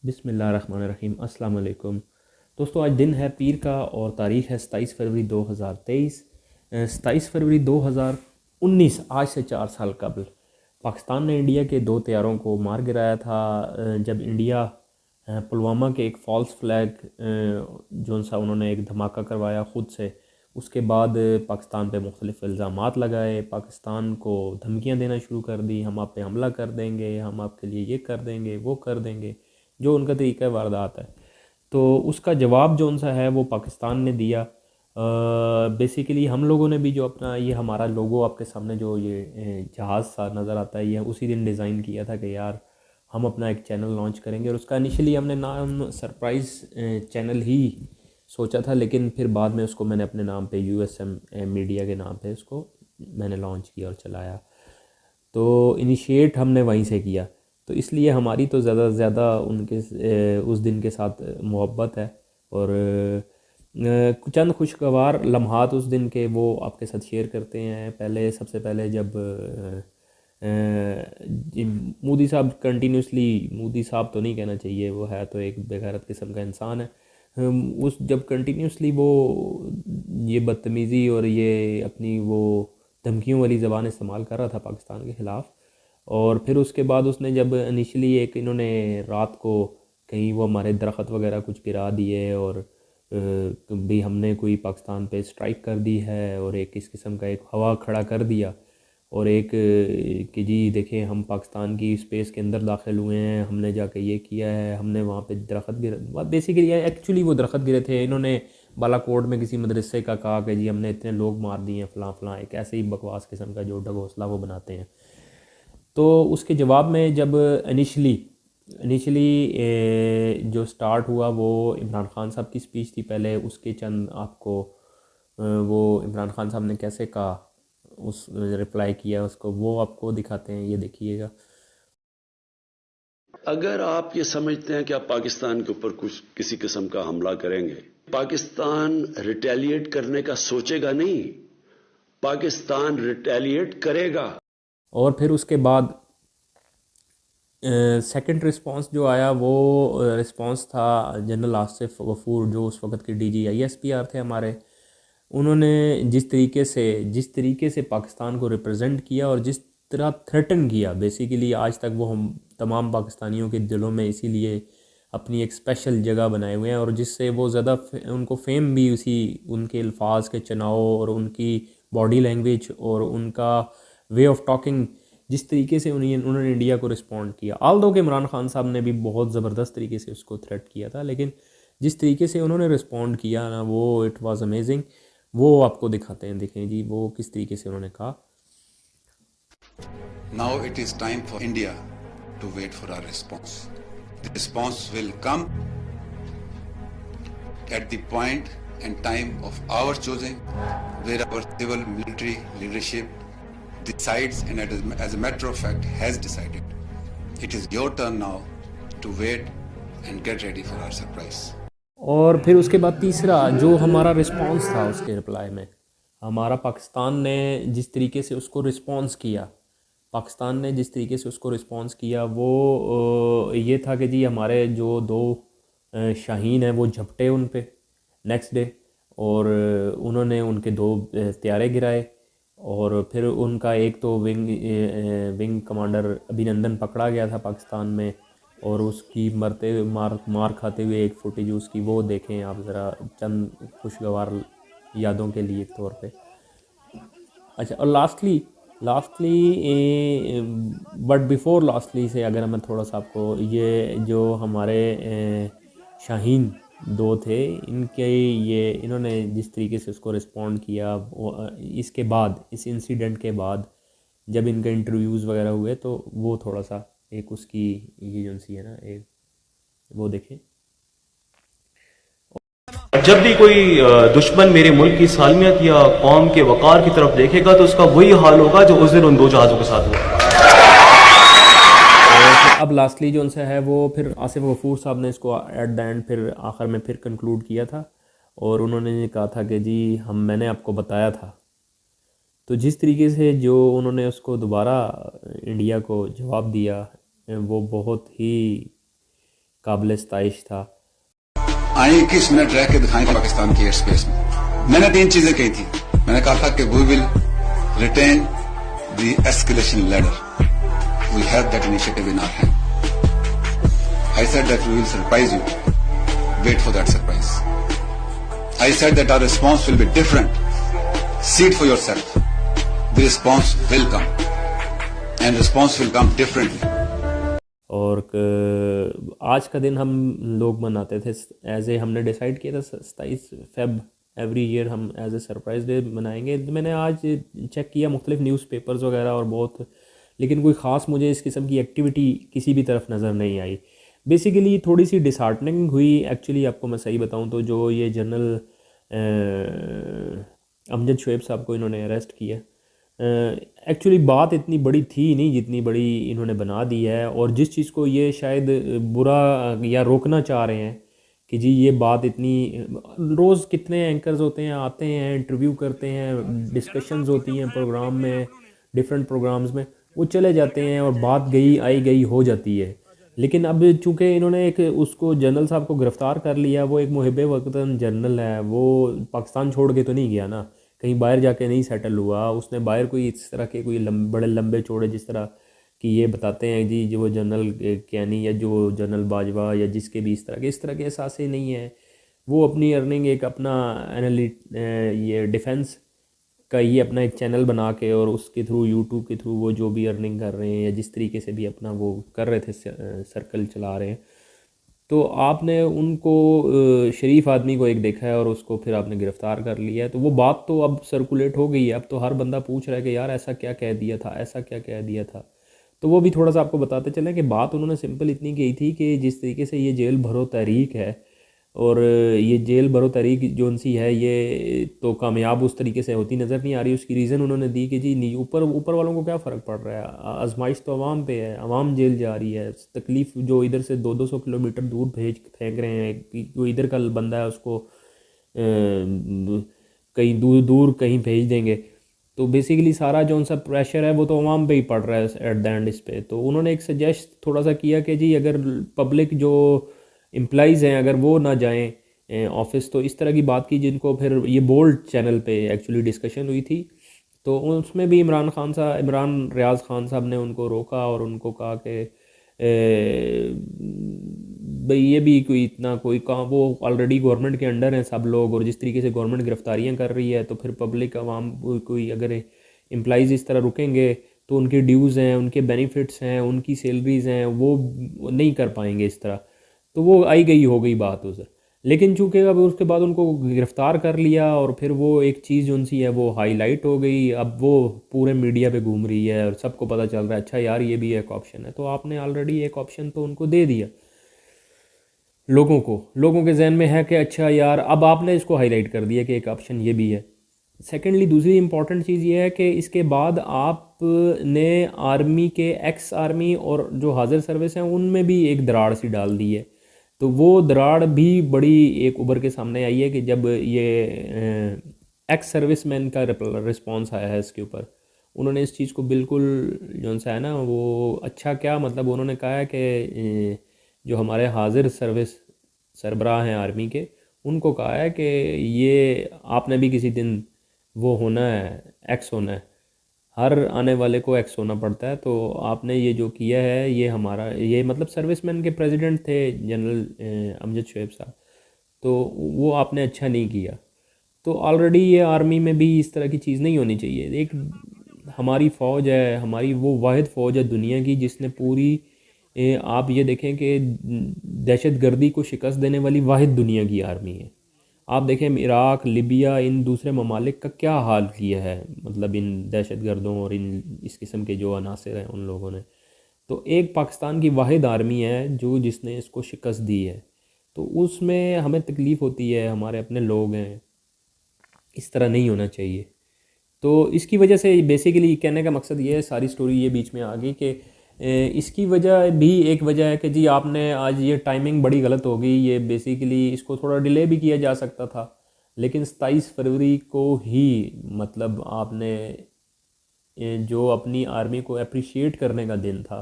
बिस्मिल्लाहिर्रहमानिर्रहीम। अस्सलाम वालेकुम दोस्तों, आज दिन है पीर का और तारीख़ है 27 फरवरी 2023। 27 फरवरी 2019, आज से 4 साल कबल पाकिस्तान ने इंडिया के 2 तैयारों को मार गिराया था। जब इंडिया पुलवामा के एक फ़ॉल्स फ्लैग जो सा उन्होंने एक धमाका करवाया ख़ुद से, उसके बाद पाकिस्तान पे मुख्तलिफ़ इल्ज़ामात लगाए, पाकिस्तान को धमकियां देना शुरू कर दी, हम आप पे हमला कर देंगे, हम आपके लिए ये कर देंगे, वो कर देंगे, जो उनका तरीक़ा वारदात है। तो उसका जवाब जो उनसा है वो पाकिस्तान ने दिया। बेसिकली हम लोगों ने भी जो अपना ये हमारा लोगो आपके सामने जो ये जहाज़ सा नज़र आता है, ये उसी दिन डिज़ाइन किया था कि यार हम अपना एक चैनल लॉन्च करेंगे। और उसका इनिशियली हमने नाम सरप्राइज़ चैनल ही सोचा था, लेकिन फिर बाद में उसको मैंने अपने नाम पे USM मीडिया के नाम पे उसको मैंने लॉन्च किया और चलाया। तो इनिशिएट हमने वहीं से किया, तो इसलिए हमारी तो ज़्यादा से ज़्यादा उनके उस दिन के साथ मोहब्बत है। और चंद खुशगवार लम्हात उस दिन के वो आपके साथ शेयर करते हैं। पहले सबसे पहले जब मोदी साहब कंटिन्यूसली, मोदी साहब तो नहीं कहना चाहिए, वो है तो एक बेगैरत किस्म का इंसान है। उस जब कंटिन्यूसली वो ये बदतमीज़ी और ये अपनी वो धमकियों वाली ज़बान इस्तेमाल कर रहा था पाकिस्तान के ख़िलाफ़, और फिर उसके बाद उसने जब इनिशियली एक इन्होंने रात को कहीं वो हमारे दरख्त वगैरह कुछ गिरा दिए और भी हमने कोई पाकिस्तान पे स्ट्राइक कर दी है और एक इस किस्म का एक हवा खड़ा कर दिया, और एक कि जी देखें हम पाकिस्तान की स्पेस के अंदर दाखिल हुए हैं, हमने जाके ये किया है, हमने वहाँ पे दरख्त गिरा। बेसिकली एक्चुअली वो दरख्त गिरे थे, इन्होंने बालाकोट में किसी मदरसे का कहा कि जी हमने इतने लोग मार दिए हैं, फ़लाँ फ़लाँ, एक ऐसे ही बकवास किस्म का जो ढगोसला वो बनाते हैं। तो उसके जवाब में जब इनिशली जो स्टार्ट हुआ वो इमरान खान साहब की स्पीच थी। पहले उसके चंद आपको वो इमरान खान साहब ने कैसे कहा, उस रिप्लाई किया उसको, वो आपको दिखाते हैं, ये देखिएगा। अगर आप ये समझते हैं कि आप पाकिस्तान के ऊपर कुछ किसी किस्म का हमला करेंगे, पाकिस्तान रिटेलिएट करने का सोचेगा नहीं, पाकिस्तान रिटेलिएट करेगा। और फिर उसके बाद सेकंड रिस्पांस जो आया वो रिस्पांस था जनरल आसिफ गफूर, जो उस वक़्त के DG ISPR थे हमारे। उन्होंने जिस तरीके से पाकिस्तान को रिप्रेजेंट किया और जिस तरह थ्रेटन किया, बेसिकली आज तक वो हम तमाम पाकिस्तानियों के दिलों में इसीलिए अपनी एक स्पेशल जगह बनाए हुए हैं, और जिससे वो ज़्यादा उनको फेम भी उसी उनके अल्फाज के चुनाव और उनकी बॉडी लैंग्वेज और उनका वे ऑफ टॉकिंग, जिस तरीके से उन्होंने इंडिया को रिस्पॉन्ड किया। आल दो कि इमरान खान साहब ने भी बहुत ज़बरदस्त तरीके से उसको थ्रेट किया था, लेकिन जिस तरीके से उन्होंने रिस्पॉन्ड किया ना, वो इट वाज अमेजिंग। वो आपको दिखाते हैं, देखें जी वो किस तरीके से उन्होंने कहा। Now it is time for India to wait for our response. The response will come at the point and time of our choosing, where our civil military leadership decides and as a matter of fact has decided. It is your turn now to wait and get ready for our surprise. और फिर उसके बाद तीसरा जो हमारा response था उसके reply में, हमारा पाकिस्तान ने जिस तरीके से उसको रिस्पांस किया, पाकिस्तान ने जिस तरीके से उसको रिस्पांस किया वो ये था कि जी हमारे जो 2 शाहीन हैं वो झपटे उन पे नेक्स्ट डे, और उन्होंने उनके 2 त्यारे गिराए। और फिर उनका एक तो विंग कमांडर अभिनंदन पकड़ा गया था पाकिस्तान में, और उसकी मार खाते हुए एक फुटेज उसकी वो देखें आप ज़रा, चंद खुशगवार यादों के लिए तौर पे। अच्छा, और लास्टली बट बिफोर लास्टली से अगर मैं थोड़ा सा आपको ये जो हमारे शाहीन 2 थे, इनके ये इन्होंने जिस तरीके से उसको रिस्पॉन्ड किया, इसके बाद इस इंसिडेंट के बाद जब इनके इंटरव्यूज़ वगैरह हुए, तो वो थोड़ा सा एक उसकी ये जो सी है ना, एक वो देखें। जब भी कोई दुश्मन मेरे मुल्क की सालमियत या कौम के वकार की तरफ देखेगा तो उसका वही हाल होगा जो उस दिन उन 2 जहाज़ों के साथ हुआ। अब लास्टली जो उनसे है वो फिर आसिफ गफूर साहब ने इसको एट द एंड फिर आखिर में फिर कंक्लूड किया था, और उन्होंने ये कहा था कि जी मैंने आपको बताया था। तो जिस तरीके से जो उन्होंने उसको दोबारा इंडिया को जवाब दिया, वो बहुत ही काबिल सताइश था। आए 21 मिनट रह के दिखाएं पाकिस्तान की एयर स्पेस में। मैंने 3 चीजें कही थी। मैंने कहा था कि we will retain the escalation ladder, we have that initiative in our hand. I said that we will surprise you, wait for that surprise. I said that our response will be different, see it for yourself, the response will come and response will come differently। और आज का दिन हम लोग मनाते थे as a, हमने decide किया था 27 फेब एवरी ईयर हम एज ए सरप्राइज डे मनाएंगे। मैंने आज चेक किया मुख्तलिफ न्यूज़पेपर्स वगैरह और बहुत, लेकिन कोई ख़ास मुझे इस किस्म की एक्टिविटी किसी भी तरफ नज़र नहीं आई। बेसिकली थोड़ी सी डिसहार्टनिंग हुई एक्चुअली, आपको मैं सही बताऊं तो जो ये जनरल अमजद शुएब साहब को इन्होंने अरेस्ट किया, एक्चुअली बात इतनी बड़ी थी नहीं जितनी बड़ी इन्होंने बना दी है। और जिस चीज़ को ये शायद बुरा या रोकना चाह रहे हैं कि जी ये बात इतनी, रोज़ कितने एंकर्स होते हैं, आते हैं, इंटरव्यू करते हैं, डिस्कशंस होती हैं प्रोग्राम में, डिफरेंट प्रोग्राम्स में, वो चले जाते हैं और बात गई आई गई हो जाती है। लेकिन अब चूँकि इन्होंने एक उसको जनरल साहब को गिरफ़्तार कर लिया, वो एक मुहिब वतन जनरल है, वो पाकिस्तान छोड़ के तो नहीं गया ना, कहीं बाहर जाके नहीं सेटल हुआ उसने, बाहर कोई इस तरह के कोई बड़े लंबे चौड़े जिस तरह कि ये बताते हैं जी जो वो जनरल कैनी या जो जनरल बाजवा या जिसके भी इस तरह के एहसास नहीं है। वो अपनी अर्निंग एक अपना ये डिफेंस का ये अपना एक चैनल बना के और उसके थ्रू यूट्यूब के थ्रू वो जो भी अर्निंग कर रहे हैं या जिस तरीके से भी अपना वो कर रहे थे सर्कल चला रहे हैं, तो आपने उनको शरीफ आदमी को एक देखा है और उसको फिर आपने गिरफ़्तार कर लिया है। तो वो बात तो अब सर्कुलेट हो गई है, अब तो हर बंदा पूछ रहा है कि यार ऐसा क्या कह दिया था, ऐसा क्या कह दिया था। तो वो भी थोड़ा सा आपको बताते चलें कि बात उन्होंने सिंपल इतनी की थी कि जिस तरीके से ये जेल भरो तहरीक है और ये जेल भरो तहरीक जो सी है ये तो कामयाब उस तरीके से होती नज़र नहीं आ रही। उसकी रीज़न उन्होंने दी कि जी ऊपर वालों को क्या फ़र्क पड़ रहा है, आजमाइश तो आवाम पे है, आवाम जेल जा रही है, तकलीफ़ जो इधर से 200 किलोमीटर दूर फेंक रहे हैं, जो इधर का बंदा है उसको कहीं दूर कहीं भेज देंगे, तो बेसिकली सारा जो उनसा प्रेशर है वो तो आवाम पे ही पड़ रहा है एट द एंड इस पे। तो उन्होंने एक सजेस्ट थोड़ा सा किया कि जी अगर पब्लिक जो एम्प्लॉइज़ हैं अगर वो ना जाएं ऑफिस, तो इस तरह की बात की जिनको फिर ये बोल्ड चैनल पे एक्चुअली डिस्कशन हुई थी। तो उसमें भी इमरान रियाज़ ख़ान साहब ने उनको रोका और उनको कहा कि भाई ये भी कोई इतना कोई कहाँ, वो ऑलरेडी गवर्नमेंट के अंडर हैं सब लोग और जिस तरीके से गवर्नमेंट गिरफ्तारियाँ कर रही है तो फिर पब्लिक आवाम कोई अगर एम्प्लॉइज़ इस तरह रुकेंगे तो उनके ड्यूज़ हैं, उनके बेनिफिट्स हैं, उनकी सैलरीज़ हैं, वो नहीं कर पाएंगे इस तरह। तो वो आई गई हो गई बात उधर। लेकिन चूँकि अब उसके बाद उनको गिरफ़्तार कर लिया और फिर वो एक चीज़ उनसी है वो हाईलाइट हो गई, अब वो पूरे मीडिया पे घूम रही है और सबको पता चल रहा है अच्छा यार ये भी एक ऑप्शन है। तो आपने ऑलरेडी एक ऑप्शन तो उनको दे दिया लोगों के जहन में है कि अच्छा यार, अब आपने इसको हाईलाइट कर दिया कि एक ऑप्शन ये भी है। सेकेंडली दूसरी इंपॉर्टेंट चीज़ ये है कि इसके बाद आपने आर्मी के एक्स आर्मी और जो हाजिर सर्विस हैं उनमें भी एक दराड़ सी डाल दी है। तो वो दराड़ भी बड़ी एक उभर के सामने आई है कि जब ये एक्स सर्विसमैन का रिस्पॉन्स आया है इसके ऊपर, उन्होंने इस चीज़ को बिल्कुल जो सा है ना वो अच्छा क्या मतलब उन्होंने कहा है कि जो हमारे हाजिर सर्विस सरबराह हैं आर्मी के, उनको कहा है कि ये आपने भी किसी दिन वो होना है, एक्स होना है, हर आने वाले को एक्स होना पड़ता है। तो आपने ये जो किया है ये हमारा ये मतलब सर्विसमैन के प्रेसिडेंट थे जनरल अमजद शुएब साहब, तो वो आपने अच्छा नहीं किया। तो ऑलरेडी ये आर्मी में भी इस तरह की चीज़ नहीं होनी चाहिए। एक हमारी फ़ौज है, हमारी वो वाहिद फ़ौज है दुनिया की जिसने पूरी आप ये देखें कि दहशतगर्दी को शिकस्त देने वाली वाहिद दुनिया की आर्मी है। आप देखें इराक़, लिबिया, इन दूसरे ममालिक का क्या हाल किया है, मतलब इन दहशतगर्दों और इन इस किस्म के जो अनासर हैं उन लोगों ने। तो एक पाकिस्तान की वाहिद आर्मी है जो जिसने इसको शिकस्त दी है, तो उसमें हमें तकलीफ़ होती है, हमारे अपने लोग हैं, इस तरह नहीं होना चाहिए। तो इसकी वजह से बेसिकली कहने का मकसद ये है, सारी स्टोरी ये बीच में आ गई कि इसकी वजह भी एक वजह है कि जी आपने आज ये टाइमिंग बड़ी गलत हो गई, ये बेसिकली इसको थोड़ा डिले भी किया जा सकता था, लेकिन 27 फरवरी को ही मतलब आपने जो अपनी आर्मी को अप्रिशिएट करने का दिन था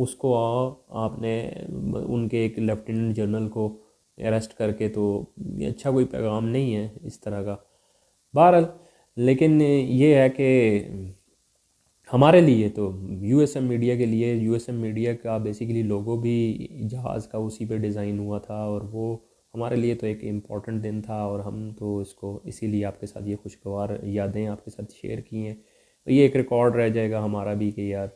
उसको आपने उनके एक लेफ्टिनेंट जनरल को अरेस्ट करके, तो ये अच्छा कोई पैगाम नहीं है इस तरह का। बहरहाल, लेकिन ये है कि हमारे लिए तो यूएसएम मीडिया के लिए, यूएसएम मीडिया का बेसिकली लोगो भी जहाज़ का उसी पे डिज़ाइन हुआ था, और वो हमारे लिए तो एक इम्पॉर्टेंट दिन था, और हम तो इसको इसीलिए आपके साथ ये खुशगवार यादें आपके साथ शेयर की हैं। तो ये एक रिकॉर्ड रह जाएगा हमारा भी कि यार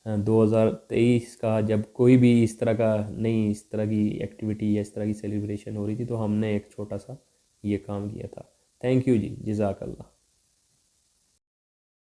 2023 का जब कोई भी इस तरह का नहीं, इस तरह की एक्टिविटी या इस तरह की सेलिब्रेशन हो रही थी, तो हमने एक छोटा सा ये काम किया था। थैंक यू जी, जज़ाकल्लाह।